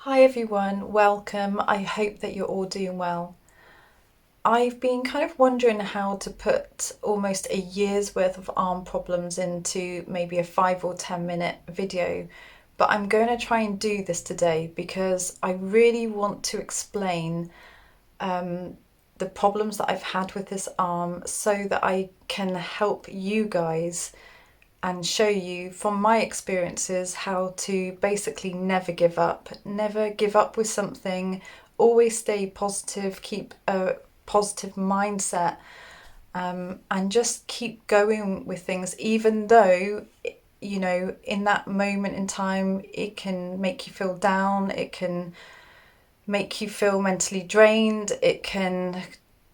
Hi everyone, welcome. I hope that you're all doing well. I've been kind of wondering how to put almost a year's worth of arm problems into maybe a 5 or 10 minute video, but I'm going to try and do this today because I really want to explain the problems that I've had with this arm so that I can help you guys and show you from my experiences how to basically never give up with something, always stay positive, keep a positive mindset, and just keep going with things, even though, in that moment in time, it can make you feel down, it can make you feel mentally drained, it can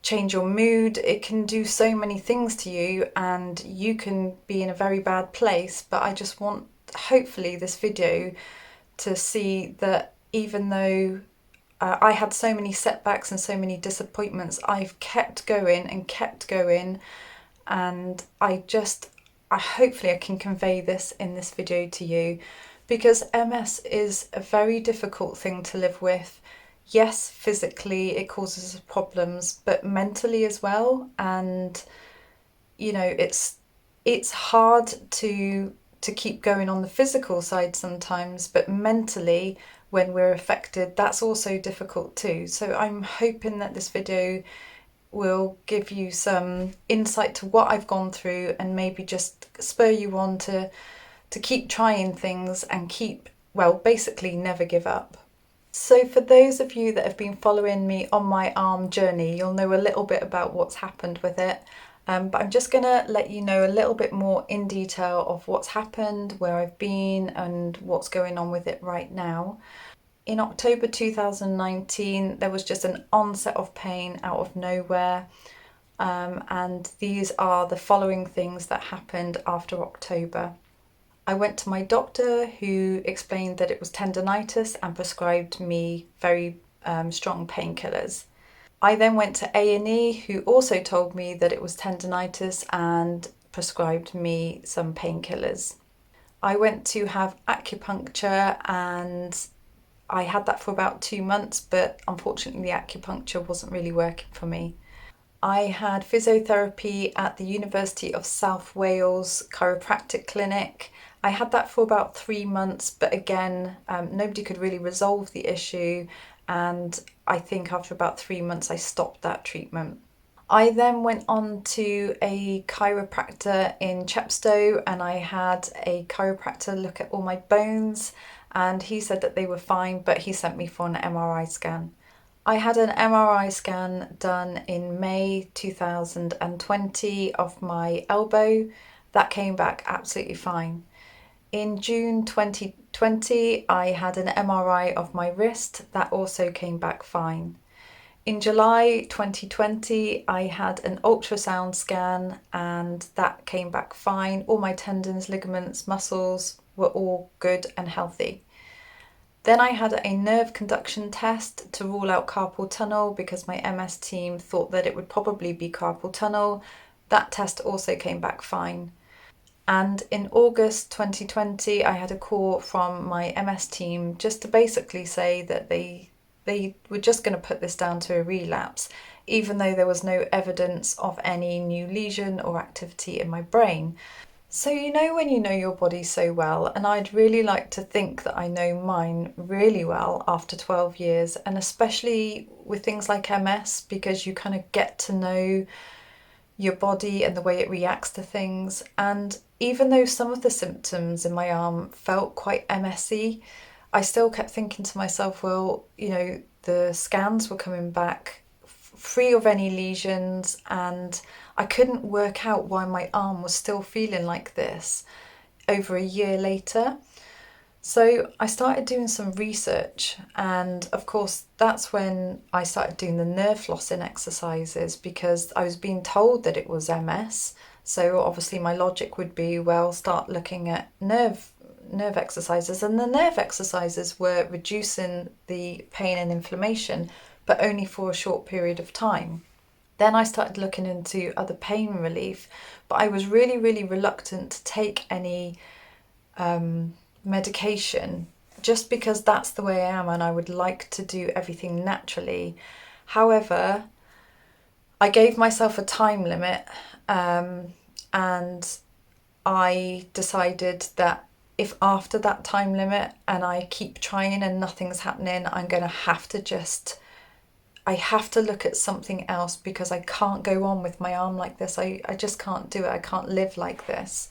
change your mood, it can do so many things to you, and you can be in a very bad place. But I just want, hopefully, this video to see that even though I had so many setbacks and so many disappointments, I've kept going and kept going, and hopefully I can convey this in this video to you, because MS is a very difficult thing to live with. Yes, physically it causes problems, but mentally as well. And it's hard to keep going on the physical side sometimes, but mentally, when we're affected, that's also difficult too. So I'm hoping that this video will give you some insight to what I've gone through and maybe just spur you on to keep trying things and basically never give up. So for those of you that have been following me on my arm journey, you'll know a little bit about what's happened with it. But I'm just going to let you know a little bit more in detail of what's happened, where I've been, and what's going on with it right now. In October 2019, there was just an onset of pain out of nowhere. And these are the following things that happened after October. I went to my doctor, who explained that it was tendonitis and prescribed me very strong painkillers. I then went to A&E, who also told me that it was tendonitis and prescribed me some painkillers. I went to have acupuncture, and I had that for about 2 months, but unfortunately the acupuncture wasn't really working for me. I had physiotherapy at the University of South Wales chiropractic clinic. I had that for about 3 months, but again, nobody could really resolve the issue, and I think after about 3 months I stopped that treatment. I then went on to a chiropractor in Chepstow, and I had a chiropractor look at all my bones, and he said that they were fine, but he sent me for an MRI scan. I had an MRI scan done in May 2020 of my elbow. That came back absolutely fine. In June 2020, I had an MRI of my wrist. That also came back fine. In July 2020, I had an ultrasound scan, and that came back fine. All my tendons, ligaments, muscles were all good and healthy. Then I had a nerve conduction test to rule out carpal tunnel, because my MS team thought that it would probably be carpal tunnel. That test also came back fine. And in August 2020, I had a call from my MS team just to basically say that they were just going to put this down to a relapse, even though there was no evidence of any new lesion or activity in my brain. So when you know your body so well, and I'd really like to think that I know mine really well after 12 years, and especially with things like MS, because you kind of get to know your body and the way it reacts to things. And even though some of the symptoms in my arm felt quite MS-y, I still kept thinking to myself, well, the scans were coming back free of any lesions, and I couldn't work out why my arm was still feeling like this over a year later. So I started doing some research, and of course that's when I started doing the nerve flossing exercises, because I was being told that it was MS. So obviously my logic would be, well, start looking at nerve exercises, and the nerve exercises were reducing the pain and inflammation, but only for a short period of time. Then I started looking into other pain relief, but I was really, really reluctant to take any medication just because that's the way I am and I would like to do everything naturally. However, I gave myself a time limit, and I decided that if after that time limit and I keep trying and nothing's happening, I'm going to have to I have to look at something else, because I can't go on with my arm like this. I just can't do it. I can't live like this.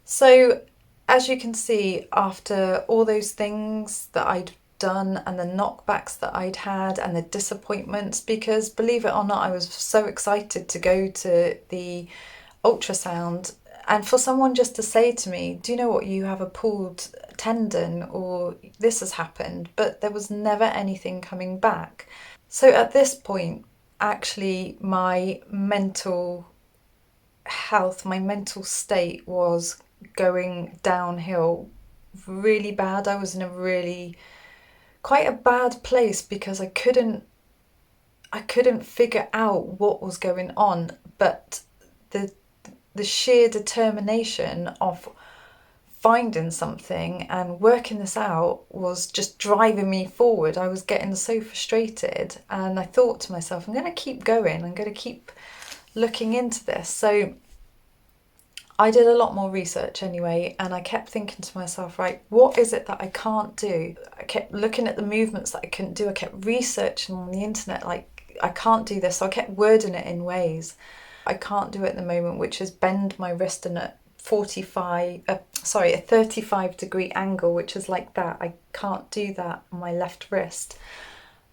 So, as you can see, after all those things that I'd done and the knockbacks that I'd had and the disappointments, because believe it or not, I was so excited to go to the ultrasound, and for someone just to say to me, do you know what, you have a pulled tendon, or this has happened, but there was never anything coming back. So at this point, actually, my mental health, my mental state was going downhill really bad. I was in a really quite a bad place, because I couldn't figure out what was going on, but the sheer determination of finding something and working this out was just driving me forward. I was getting so frustrated, and I thought to myself, I'm going to keep going, I'm going to keep looking into this. So I did a lot more research anyway, and I kept thinking to myself, right, what is it that I can't do? I kept looking at the movements that I couldn't do. I kept researching on the internet, like, I can't do this. So I kept wording it in ways I can't do at the moment, which is bend my wrist in a 35-degree angle, which is like that. I can't do that on my left wrist.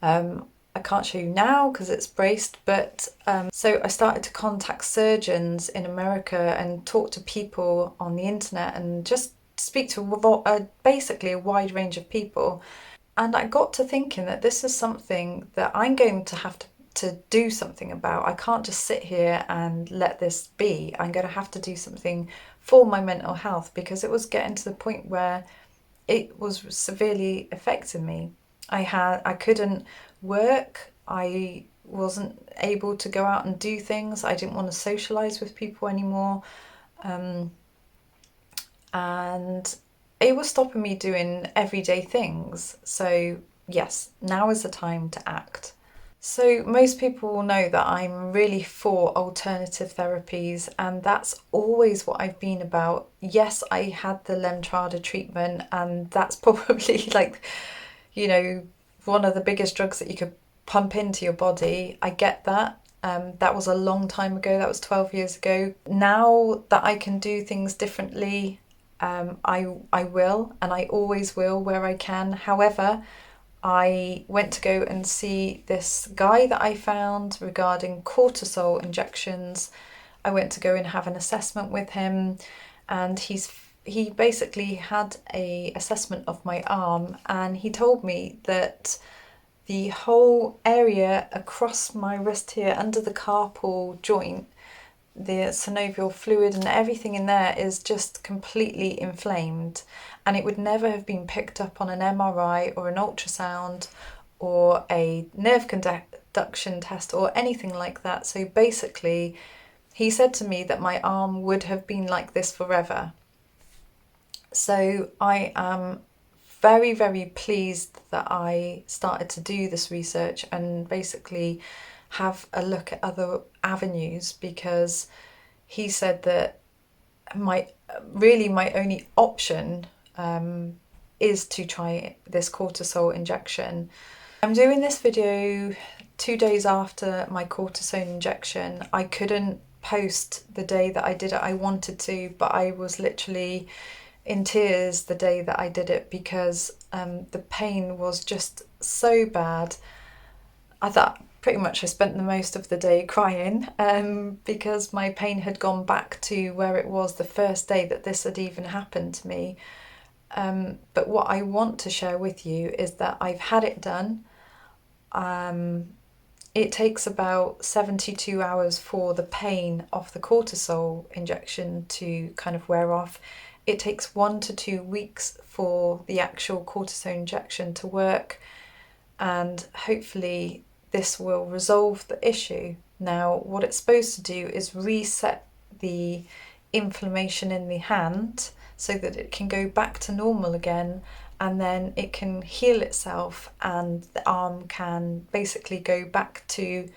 I can't show you now because it's braced, but so I started to contact surgeons in America and talk to people on the internet and just speak to basically a wide range of people. And I got to thinking that this is something that I'm going to have to do something about. I can't just sit here and let this be. I'm going to have to do something for my mental health, because it was getting to the point where it was severely affecting me. I couldn't work. I wasn't able to go out and do things. I didn't want to socialize with people anymore. And it was stopping me doing everyday things. So yes, now is the time to act. So most people will know that I'm really for alternative therapies, and that's always what I've been about. Yes, I had the Lemtrada treatment, and that's probably like, one of the biggest drugs that you could pump into your body. I get that. That was a long time ago. That was 12 years ago. Now that I can do things differently, I will, and I always will where I can. However, I went to go and see this guy that I found regarding cortisol injections. I went to go and have an assessment with him, and he basically had a assessment of my arm, and he told me that the whole area across my wrist here, under the carpal joint, the synovial fluid and everything in there is just completely inflamed, and it would never have been picked up on an MRI or an ultrasound or a nerve conduction test or anything like that. So basically, he said to me that my arm would have been like this forever. So I am very, very pleased that I started to do this research and basically have a look at other avenues, because he said that my only option is to try this cortisol injection. I'm doing this video 2 days after my cortisone injection. I couldn't post the day that I did it. I wanted to, but I was literally in tears the day that I did it, because the pain was just so bad. I thought pretty much I spent the most of the day crying, because my pain had gone back to where it was the first day that this had even happened to me. But what I want to share with you is that I've had it done. It takes about 72 hours for the pain of the cortisol injection to kind of wear off. It takes 1 to 2 weeks for the actual cortisone injection to work, and hopefully this will resolve the issue. Now, what it's supposed to do is reset the inflammation in the hand so that it can go back to normal again, and then it can heal itself and the arm can basically go back to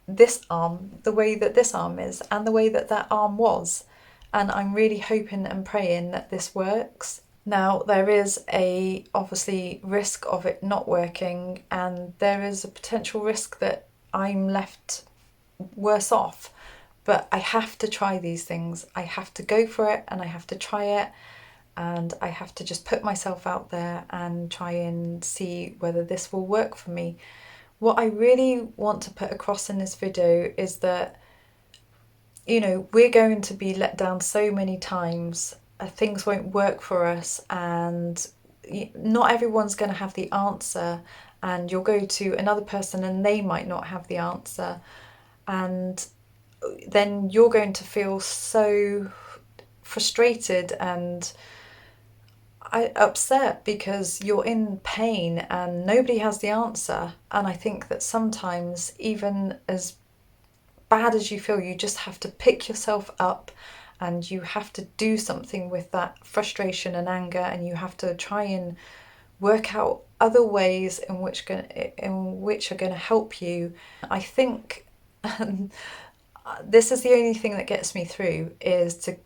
this arm, the way that this arm is and the way that that arm was. And I'm really hoping and praying that this works. Now, there is a obviously risk of it not working, and there is a potential risk that I'm left worse off. But I have to try these things. I have to go for it and I have to try it, and I have to just put myself out there and try and see whether this will work for me. What I really want to put across in this video is that, you know, we're going to be let down so many times. Things won't work for us, and not everyone's going to have the answer, and you'll go to another person and they might not have the answer, and then you're going to feel so frustrated and upset because you're in pain and nobody has the answer. And I think that sometimes, even as bad as you feel, you just have to pick yourself up and you have to do something with that frustration and anger, and you have to try and work out other ways in which are going to help you. I think this is the only thing that gets me through, is to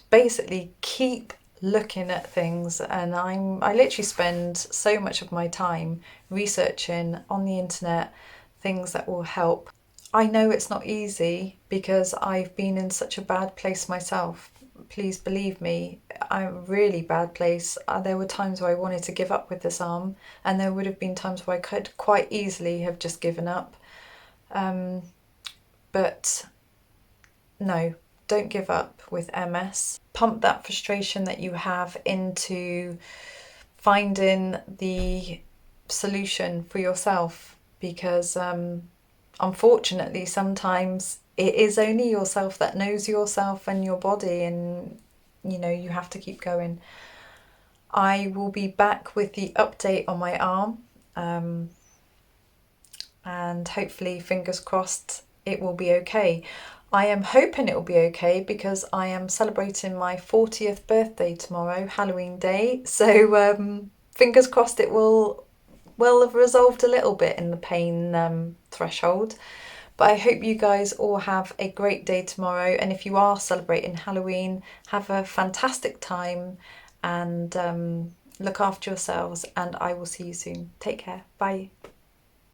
basically keep looking at things. And I literally spend so much of my time researching on the internet things that will help. I know it's not easy because I've been in such a bad place myself. Please believe me, I'm a really bad place. There were times where I wanted to give up with this arm, and there would have been times where I could quite easily have just given up. But no, don't give up with MS. Pump that frustration that you have into finding the solution for yourself, because unfortunately sometimes it is only yourself that knows yourself and your body, and you know, you have to keep going. I will be back with the update on my arm, and hopefully, fingers crossed, it will be okay. I am hoping it will be okay because I am celebrating my 40th birthday tomorrow, Halloween Day. So fingers crossed it will have resolved a little bit in the pain threshold. But I hope you guys all have a great day tomorrow. And if you are celebrating Halloween, have a fantastic time, and look after yourselves. And I will see you soon. Take care. Bye.